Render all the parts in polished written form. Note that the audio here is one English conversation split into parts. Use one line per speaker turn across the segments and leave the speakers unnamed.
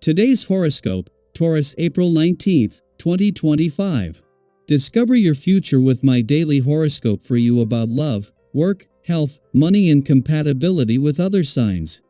Today's horoscope, Taurus April 19th, 2025. Discover your future with my daily horoscope for you about love, work, health, money and compatibility with other signs.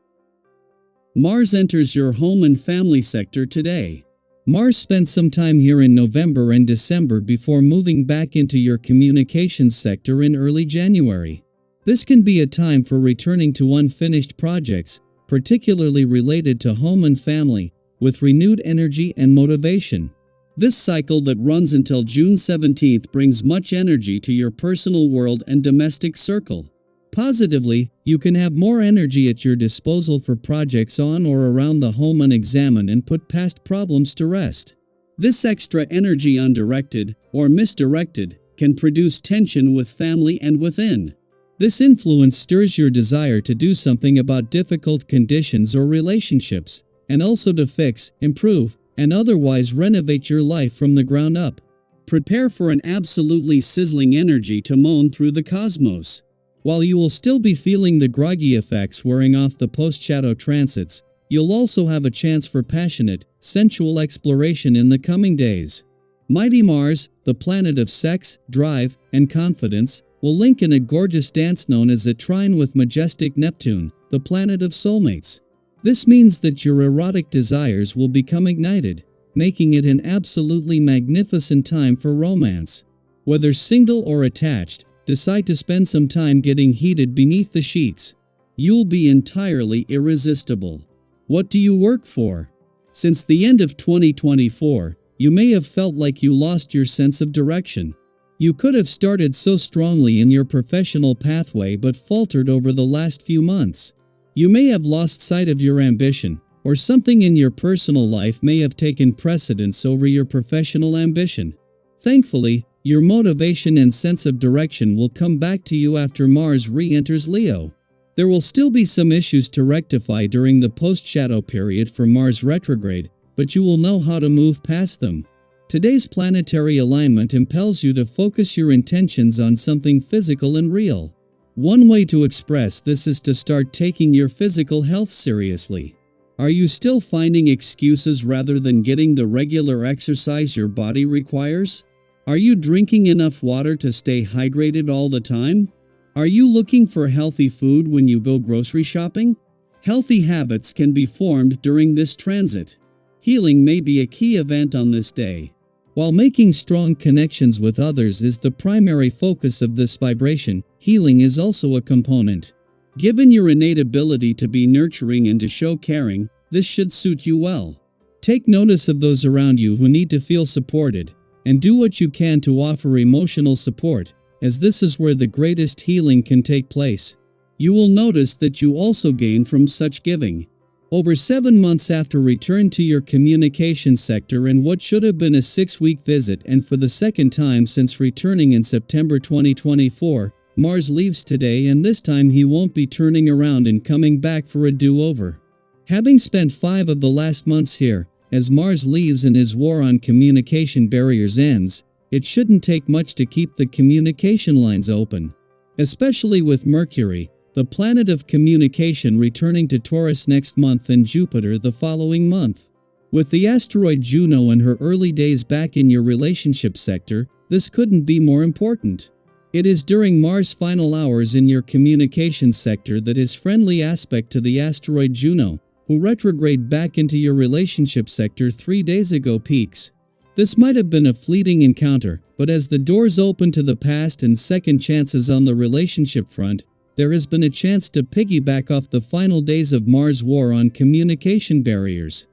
Mars enters your home and family sector today. Mars spent some time here in November and December before moving back into your communications sector in early January. This can be a time for returning to unfinished projects, particularly related to home and family, with renewed energy and motivation. This cycle that runs until June 17th brings much energy to your personal world and domestic circle. Positively, you can have more energy at your disposal for projects on or around the home and examine and put past problems to rest. This extra energy undirected, or misdirected, can produce tension with family and within. This influence stirs your desire to do something about difficult conditions or relationships, and also to fix, improve, and otherwise renovate your life from the ground up. Prepare for an absolutely sizzling energy to moan through the cosmos. While you will still be feeling the groggy effects wearing off the post-shadow transits, you'll also have a chance for passionate, sensual exploration in the coming days. Mighty Mars, the planet of sex, drive, and confidence, will link in a gorgeous dance known as a trine with majestic Neptune, the planet of soulmates. This means that your erotic desires will become ignited, making it an absolutely magnificent time for romance. Whether single or attached, decide to spend some time getting heated beneath the sheets. You'll be entirely irresistible. What do you work for? Since the end of 2024, you may have felt like you lost your sense of direction. You could have started so strongly in your professional pathway but faltered over the last few months. You may have lost sight of your ambition, or something in your personal life may have taken precedence over your professional ambition. Thankfully, your motivation and sense of direction will come back to you after Mars re-enters Leo. There will still be some issues to rectify during the post-shadow period for Mars retrograde, but you will know how to move past them. Today's planetary alignment impels you to focus your intentions on something physical and real. One way to express this is to start taking your physical health seriously. Are you still finding excuses rather than getting the regular exercise your body requires? Are you drinking enough water to stay hydrated all the time? Are you looking for healthy food when you go grocery shopping? Healthy habits can be formed during this transit. Healing may be a key event on this day. While making strong connections with others is the primary focus of this vibration, healing is also a component. Given your innate ability to be nurturing and to show caring, this should suit you well. Take notice of those around you who need to feel supported, and do what you can to offer emotional support, as this is where the greatest healing can take place. You will notice that you also gain from such giving. Over 7 months after return to your communication sector in what should have been a 6-week visit, and for the second time since returning in September 2024, Mars leaves today, and this time he won't be turning around and coming back for a do-over. Having spent 5 of the last months here, as Mars leaves and his war on communication barriers ends, it shouldn't take much to keep the communication lines open. Especially with Mercury, the planet of communication, returning to Taurus next month and Jupiter the following month. With the asteroid Juno in her early days back in your relationship sector, this couldn't be more important. It is during Mars' final hours in your communications sector that his friendly aspect to the asteroid Juno, who retrograde back into your relationship sector 3 days ago, peaks. This might have been a fleeting encounter, but as the doors open to the past and second chances on the relationship front, there has been a chance to piggyback off the final days of Mars' war on communication barriers.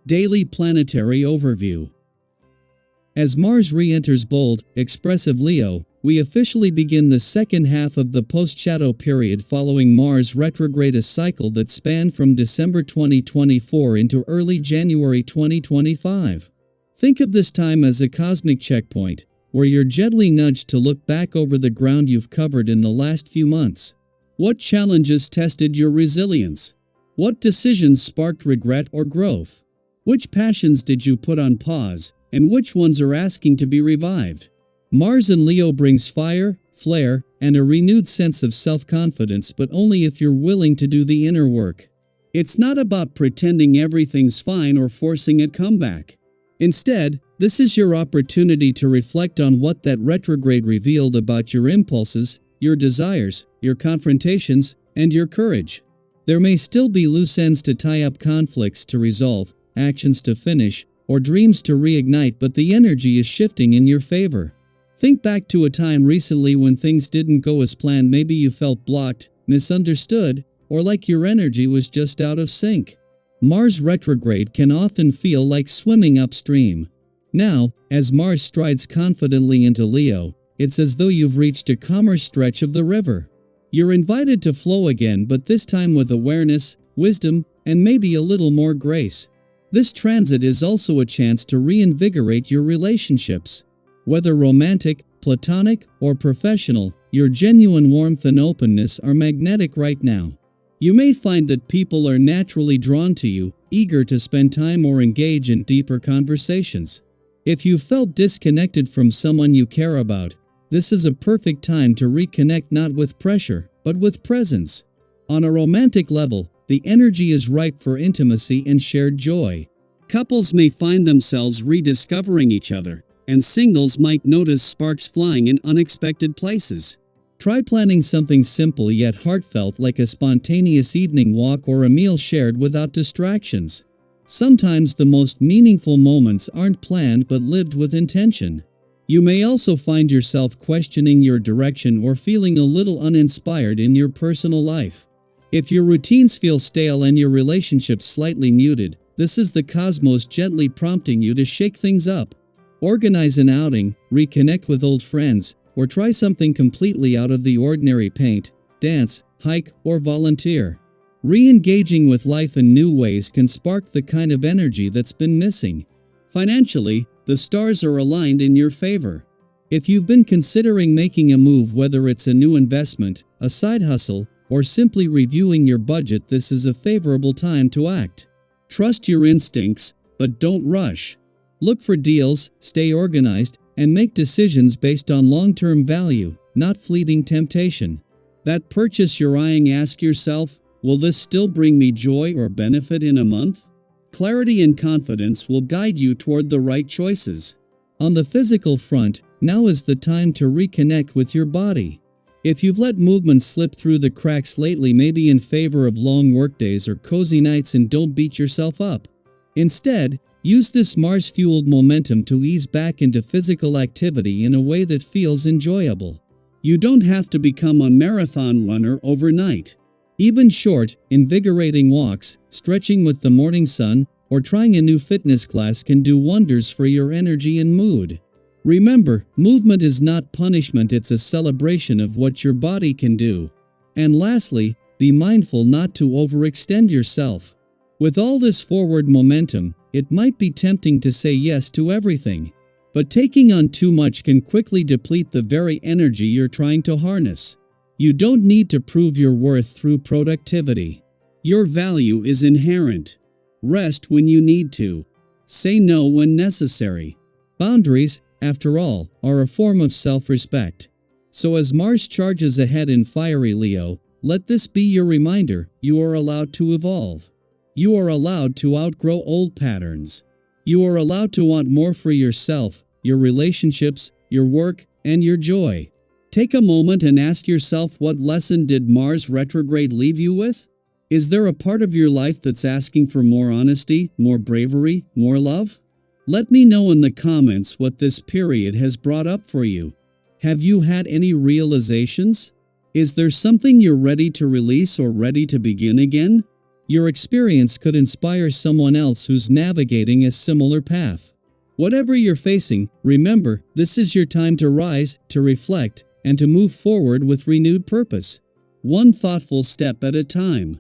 Daily Planetary Overview. As Mars re-enters bold, expressive Leo, we officially begin the second half of the post-shadow period following Mars retrograde, a cycle that spanned from December 2024 into early January 2025. Think of this time as a cosmic checkpoint, where you're gently nudged to look back over the ground you've covered in the last few months. What challenges tested your resilience? What decisions sparked regret or growth? Which passions did you put on pause, and which ones are asking to be revived? Mars in Leo brings fire, flair, and a renewed sense of self-confidence, but only if you're willing to do the inner work. It's not about pretending everything's fine or forcing a comeback. Instead, this is your opportunity to reflect on what that retrograde revealed about your impulses, your desires, your confrontations, and your courage. There may still be loose ends to tie up, conflicts to resolve, actions to finish, or dreams to reignite, but the energy is shifting in your favor. Think back to a time recently when things didn't go as planned. Maybe you felt blocked, misunderstood, or like your energy was just out of sync. Mars retrograde can often feel like swimming upstream. Now, as Mars strides confidently into Leo, it's as though you've reached a calmer stretch of the river. You're invited to flow again, but this time with awareness, wisdom, and maybe a little more grace. This transit is also a chance to reinvigorate your relationships. Whether romantic, platonic, or professional, your genuine warmth and openness are magnetic right now. You may find that people are naturally drawn to you, eager to spend time or engage in deeper conversations. If you felt disconnected from someone you care about, this is a perfect time to reconnect, not with pressure, but with presence. On a romantic level, the energy is ripe for intimacy and shared joy. Couples may find themselves rediscovering each other, and singles might notice sparks flying in unexpected places. Try planning something simple yet heartfelt, like a spontaneous evening walk or a meal shared without distractions. Sometimes the most meaningful moments aren't planned but lived with intention. You may also find yourself questioning your direction or feeling a little uninspired in your personal life. If your routines feel stale and your relationships slightly muted, this is the cosmos gently prompting you to shake things up. Organize an outing, reconnect with old friends, or try something completely out of the ordinary. Paint, dance, hike, or volunteer. Re-engaging with life in new ways can spark the kind of energy that's been missing. Financially, the stars are aligned in your favor. If you've been considering making a move, whether it's a new investment, a side hustle, or simply reviewing your budget, this is a favorable time to act. Trust your instincts, but don't rush. Look for deals, stay organized, and make decisions based on long-term value, not fleeting temptation. That purchase you're eyeing, ask yourself, will this still bring me joy or benefit in a month? Clarity and confidence will guide you toward the right choices. On the physical front, now is the time to reconnect with your body. If you've let movement slip through the cracks lately, maybe in favor of long workdays or cozy nights, and don't beat yourself up. Instead, use this Mars-fueled momentum to ease back into physical activity in a way that feels enjoyable. You don't have to become a marathon runner overnight. Even short, invigorating walks, stretching with the morning sun, or trying a new fitness class can do wonders for your energy and mood. Remember, movement is not punishment, it's a celebration of what your body can do. And lastly, be mindful not to overextend yourself. With all this forward momentum, it might be tempting to say yes to everything. But taking on too much can quickly deplete the very energy you're trying to harness. You don't need to prove your worth through productivity. Your value is inherent. Rest when you need to. Say no when necessary. Boundaries, after all, are a form of self-respect. So as Mars charges ahead in fiery Leo, let this be your reminder: you are allowed to evolve. You are allowed to outgrow old patterns. You are allowed to want more for yourself, your relationships, your work, and your joy. Take a moment and ask yourself, what lesson did Mars retrograde leave you with? Is there a part of your life that's asking for more honesty, more bravery, more love? Let me know in the comments what this period has brought up for you. Have you had any realizations? Is there something you're ready to release or ready to begin again? Your experience could inspire someone else who's navigating a similar path. Whatever you're facing, remember, this is your time to rise, to reflect, and to move forward with renewed purpose. One thoughtful step at a time.